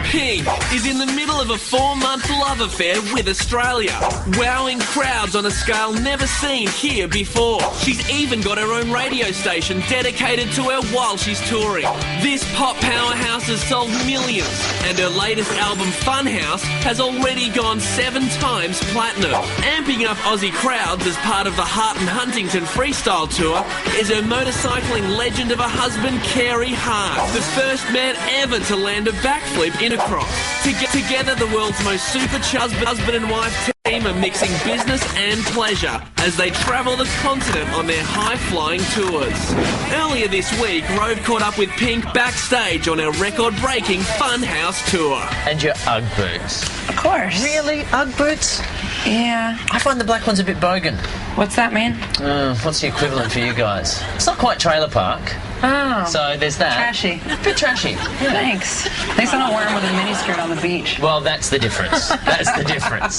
Pink is in the middle of a 4-month love affair with Australia, wowing crowds on a scale never seen here before. She's even got her own radio station dedicated to her while she's touring. This pop powerhouse has sold millions, and her latest album, Funhouse, has already gone 7 times platinum. Amping up Aussie crowds as part of the Hart and Huntington Freestyle Tour is her motorcycling legend of a husband, Carey, the first man ever to land a backflip in a cross. Together, the world's most supercharged husband and wife team are mixing business and pleasure as they travel the continent on their high-flying tours. Earlier this week, ROVE caught up with Pink backstage on her record-breaking Funhouse tour. And your Ugg boots. Of course. Really? Ugg boots? Yeah. I find the black ones a bit bogan. What's that mean? What's the equivalent for you guys? It's not quite trailer park. Oh. So there's that. Trashy. A bit trashy. Yeah. Thanks. At least I don't wear them with a miniskirt on the beach. Well, that's the difference. That's the difference.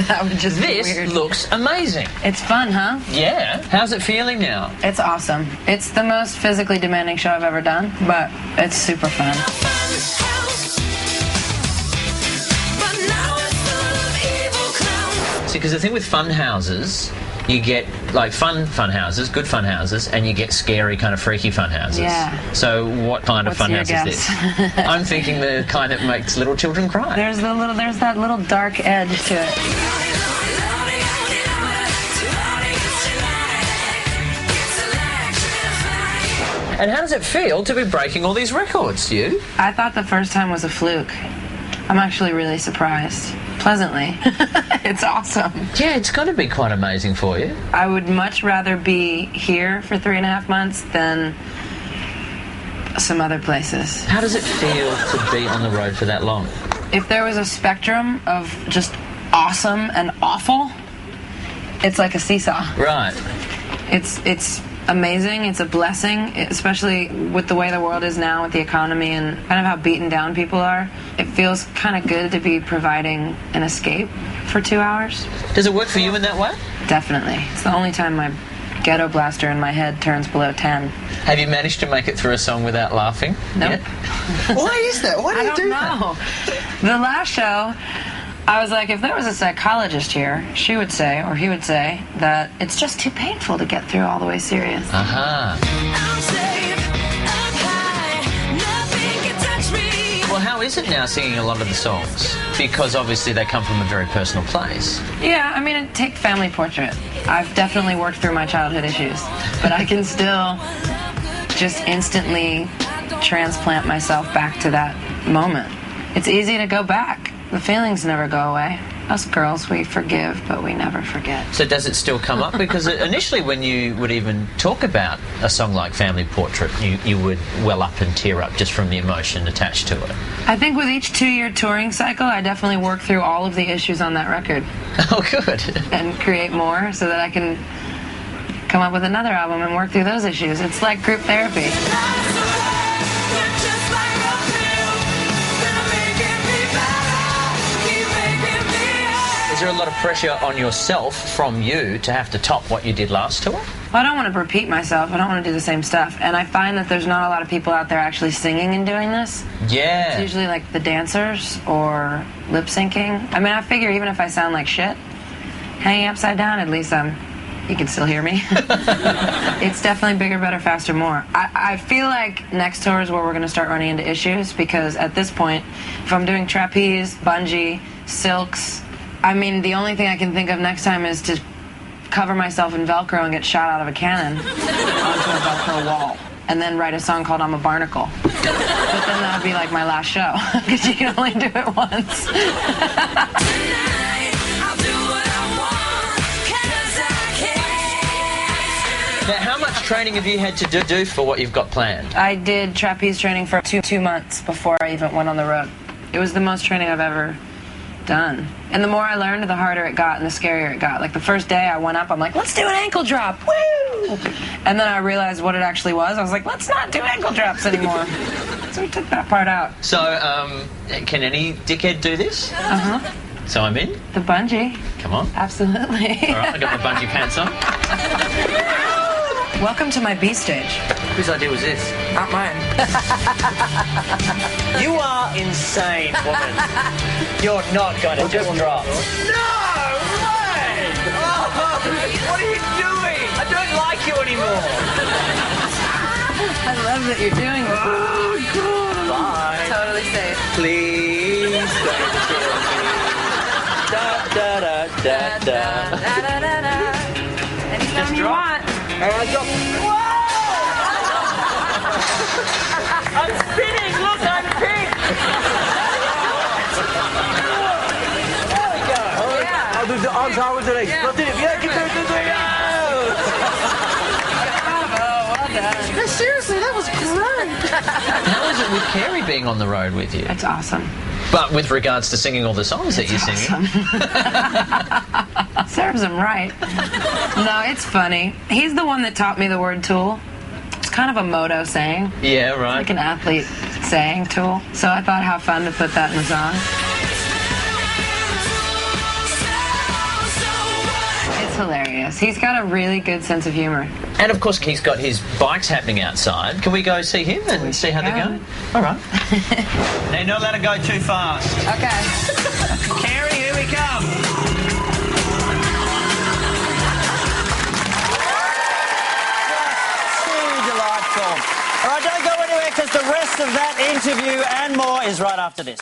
That would just be weird. This looks amazing. It's fun, huh? Yeah. How's it feeling now? It's awesome. It's the most physically demanding show I've ever done, but it's super fun. See, because the thing with fun houses, you get like fun houses, good fun houses, and you get scary kind of freaky fun houses. Yeah. So what kind of fun house is this? I'm thinking the kind that makes little children cry. There's that little dark edge to it. And how does it feel to be breaking all these records, you? I thought the first time was a fluke. I'm actually really surprised. Pleasantly. It's awesome. Yeah, it's got to be quite amazing for you. I would much rather be here for 3.5 months than some other places. How does it feel to be on the road for that long? If there was a spectrum of just awesome and awful, it's like a seesaw. Right. It's amazing. It's a blessing, especially with the way the world is now with the economy and kind of how beaten down people are. It feels kind of good to be providing an escape for 2 hours. Does it work for you in that way? Definitely. It's the only time my ghetto blaster in my head turns below 10. Have you managed to make it through a song without laughing? Nope. Why is that? Why do you do that? I don't know. The last show, I was like, if there was a psychologist here, she would say, or he would say, that it's just too painful to get through all the way serious. Well, how is it now singing a lot of the songs? Because obviously they come from a very personal place. Yeah, I mean, take Family Portrait. I've definitely worked through my childhood issues, but I can still just instantly transplant myself back to that moment. It's easy to go back. The feelings never go away. Us girls, we forgive, but we never forget. So does it still come up? Because initially when you would even talk about a song like Family Portrait, you would well up and tear up just from the emotion attached to it. I think with each 2-year touring cycle, I definitely work through all of the issues on that record. Oh, good. And create more so that I can come up with another album and work through those issues. It's like group therapy. Is there a lot of pressure on yourself from you to have to top what you did last tour? Well, I don't want to repeat myself. I don't want to do the same stuff. And I find that there's not a lot of people out there actually singing and doing this. Yeah. It's usually like the dancers or lip syncing. I mean, I figure even if I sound like shit, hanging upside down, at least you can still hear me. It's definitely bigger, better, faster, more. I feel like next tour is where we're going to start running into issues because at this point, if I'm doing trapeze, bungee, silks, I mean, the only thing I can think of next time is to cover myself in Velcro and get shot out of a cannon onto a Velcro wall. And then write a song called I'm a Barnacle. But then that would be like my last show, because you can only do it once. Now, how much training have you had to do for what you've got planned? I did trapeze training for two months before I even went on the road. It was the most training I've ever done. And the more I learned, the harder it got and the scarier it got. Like the first day I went up, I'm like, let's do an ankle drop, woo! And then I realized what it actually was. I was like, let's not do ankle drops anymore. So we took that part out. So, can any dickhead do this? Uh-huh. So I'm in? The bungee. Come on. Absolutely. All right, I got my bungee pants on. Welcome to my B stage. Whose idea was this? Not mine. You are insane, woman. You're not going to just drop. No way! Oh, what are you doing? I don't like you anymore. I love that you're doing this. Oh, God. Bye. Totally safe. Please don't kill me. Da da da da da. Anytime you want. Whoa! I'm spinning. Look, I'm pink. There we go. Yeah. I'll do the arms out with the legs. Yeah. Not it. Yeah, keep doing it. Bravo, well done. No, seriously, that was great. How is it with Carey being on the road with you? That's awesome. But with regards to singing all the songs that you're singing. Serves him right. No, it's funny. He's the one that taught me the word tool. It's kind of a moto saying. Yeah, right. Like an athlete saying tool. So I thought how fun to put that in the song. It's hilarious. He's got a really good sense of humor. And of course, he's got his bikes happening outside. Can we go see him and see how they're going? All right. Now, not let it go too fast. Okay. Carey, here we come. Too delightful. All right, don't go anywhere because the rest of that interview and more is right after this.